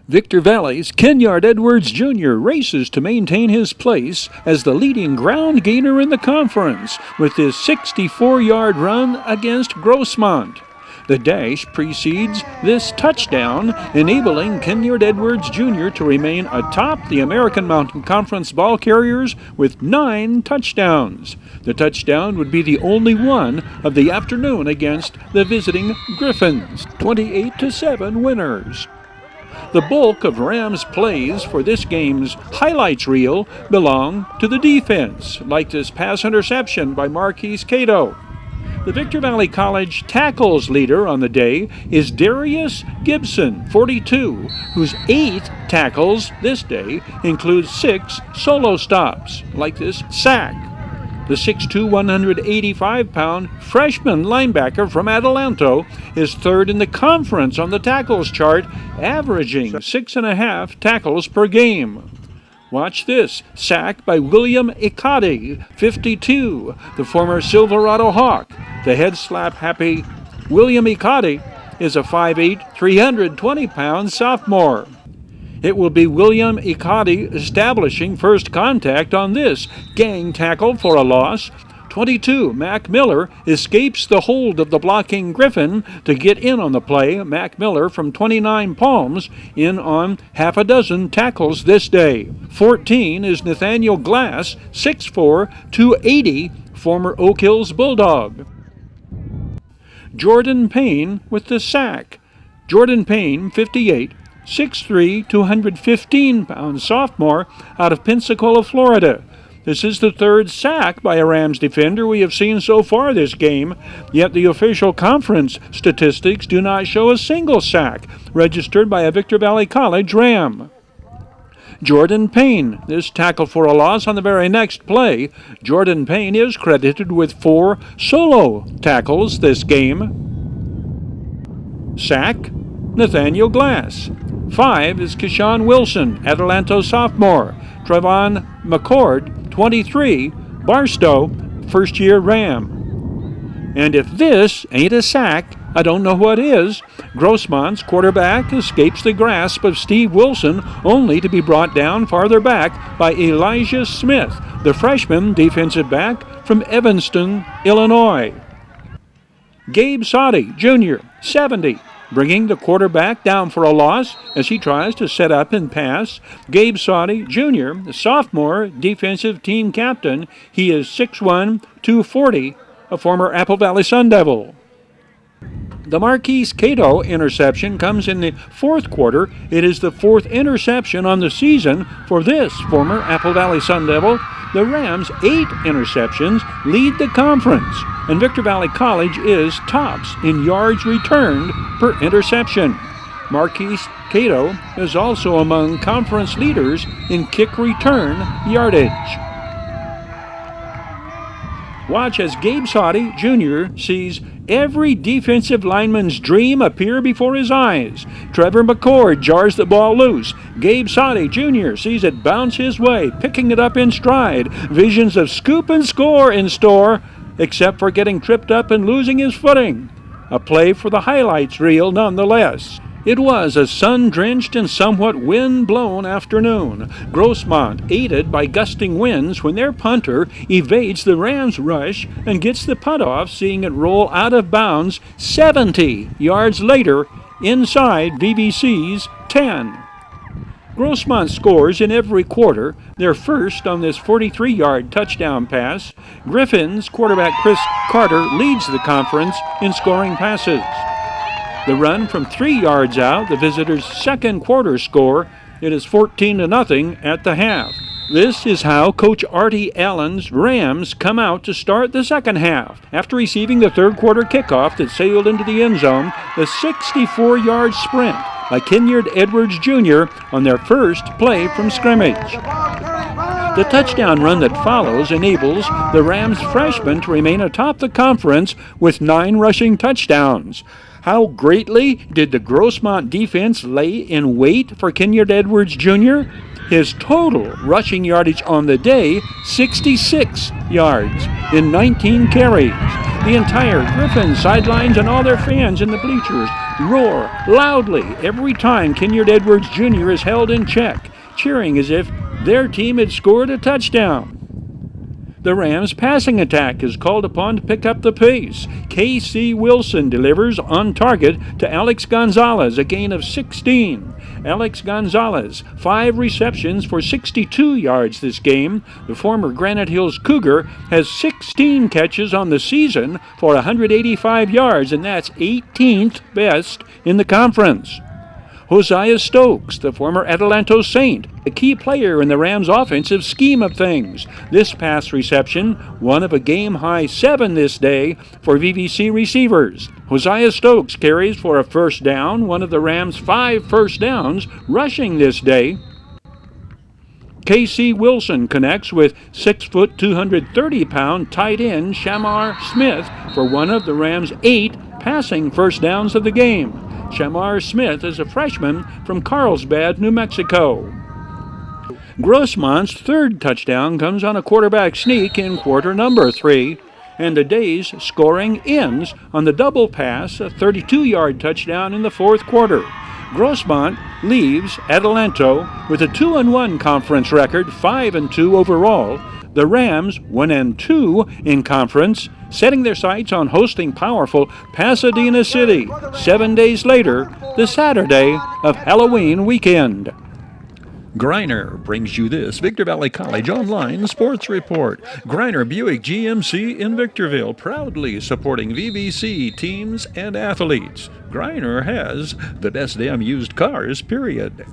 Victor Valley's Kenyard Edwards Jr. races to maintain his place as the leading ground gainer in the conference with his 64-yard run against Grossmont. The dash precedes this touchdown, enabling Kenyard Edwards Jr. to remain atop the American Mountain Conference ball carriers with 9 touchdowns. The touchdown would be the only one of the afternoon against the visiting Griffins, 28-7 winners. The bulk of Rams plays for this game's highlights reel belong to the defense, like this pass interception by Marquis Cato. The Victor Valley College tackles leader on the day is Darius Gibson, 42, whose 8 tackles this day include 6 solo stops, like this sack. The 6'2", 185-pound freshman linebacker from Adelanto is third in the conference on the tackles chart, averaging 6.5 tackles per game. Watch this sack by William Ekadi, 52, the former Silverado Hawk. The head slap happy William Ekadi is a 5'8", 320-pound sophomore. It will be William Ekadi establishing first contact on this gang tackle for a loss. 22, Mac Miller escapes the hold of the blocking Griffin to get in on the play. Mac Miller from 29 Palms in on half a dozen tackles this day. 14 is Nathaniel Glass, 6'4", 280, former Oak Hills Bulldog. Jordan Payne with the sack. Jordan Payne, 58, 6'3", 215-pound sophomore out of Pensacola, Florida. This is the third sack by a Rams defender we have seen so far this game, yet the official conference statistics do not show a single sack registered by a Victor Valley College Ram. Jordan Payne, this tackle for a loss on the very next play. Jordan Payne is credited with 4 solo tackles this game. Sack, Nathaniel Glass. 5 is Keyshawn Wilson, Adelanto sophomore. Trevon McCord, 23, Barstow, first-year Ram. And if this ain't a sack, I don't know what is. Grossmont's quarterback escapes the grasp of Steve Wilson, only to be brought down farther back by Elijah Smith, the freshman defensive back from Evanston, Illinois. Gabe Sadi, Jr., 70, bringing the quarterback down for a loss as he tries to set up and pass. Gabe Sadi, Jr., the sophomore defensive team captain. He is 6'1", 240, a former Apple Valley Sun Devil. The Marquis Cato interception comes in the fourth quarter. It is the 4th interception on the season for this former Apple Valley Sun Devil. The Rams' 8 interceptions lead the conference, and Victor Valley College is tops in yards returned per interception. Marquis Cato is also among conference leaders in kick return yardage. Watch as Gabe Sadi, Jr. sees every defensive lineman's dream appear before his eyes. Trevor McCord jars the ball loose. Gabe Sadi, Jr. sees it bounce his way, picking it up in stride. Visions of scoop and score in store, except for getting tripped up and losing his footing. A play for the highlights reel nonetheless. It was a sun-drenched and somewhat wind-blown afternoon. Grossmont aided by gusting winds when their punter evades the Rams' rush and gets the punt off, seeing it roll out of bounds 70 yards later inside VVC's 10. Grossmont scores in every quarter, their first on this 43-yard touchdown pass. Griffin's quarterback Chris Carter leads the conference in scoring passes. The run from 3 yards out, the visitors' second quarter score. It is 14-0 at the half. This is how Coach Artie Allen's Rams come out to start the second half. After receiving the third quarter kickoff that sailed into the end zone, the 64-yard sprint by Kenyard Edwards Jr. on their first play from scrimmage. The touchdown run that follows enables the Rams freshman to remain atop the conference with 9 rushing touchdowns. How greatly did the Grossmont defense lay in wait for Kenyard Edwards Jr.? His total rushing yardage on the day, 66 yards in 19 carries. The entire Griffin sidelines and all their fans in the bleachers roar loudly every time Kenyard Edwards Jr. is held in check, cheering as if their team had scored a touchdown. The Rams' passing attack is called upon to pick up the pace. K.C. Wilson delivers on target to Alex Gonzalez, a gain of 16. Alex Gonzalez, 5 receptions for 62 yards this game. The former Granite Hills Cougar has 16 catches on the season for 185 yards, and that's 18th best in the conference. Hosea Stokes, the former Adelanto Saint, a key player in the Rams' offensive scheme of things. This pass reception, one of a game-high 7 this day for VVC receivers. Hosea Stokes carries for a first down, one of the Rams' 5 first downs rushing this day. K.C. Wilson connects with 6-foot, 230-pound tight end Shamar Smith for one of the Rams' 8 passing first downs of the game. Shamar Smith is a freshman from Carlsbad, New Mexico. Grossmont's 3rd touchdown comes on a quarterback sneak in quarter number 3, and the day's scoring ends on the double pass, a 32-yard touchdown in the 4th quarter. Grossmont leaves Adelanto with a 2-1 conference record, 5-2 overall. The Rams 1-2 in conference, setting their sights on hosting powerful Pasadena City 7 days later, the Saturday of Halloween weekend. Greiner brings you this Victor Valley College Online Sports Report. Greiner Buick GMC in Victorville, proudly supporting VVC teams and athletes. Greiner has the best damn used cars, period.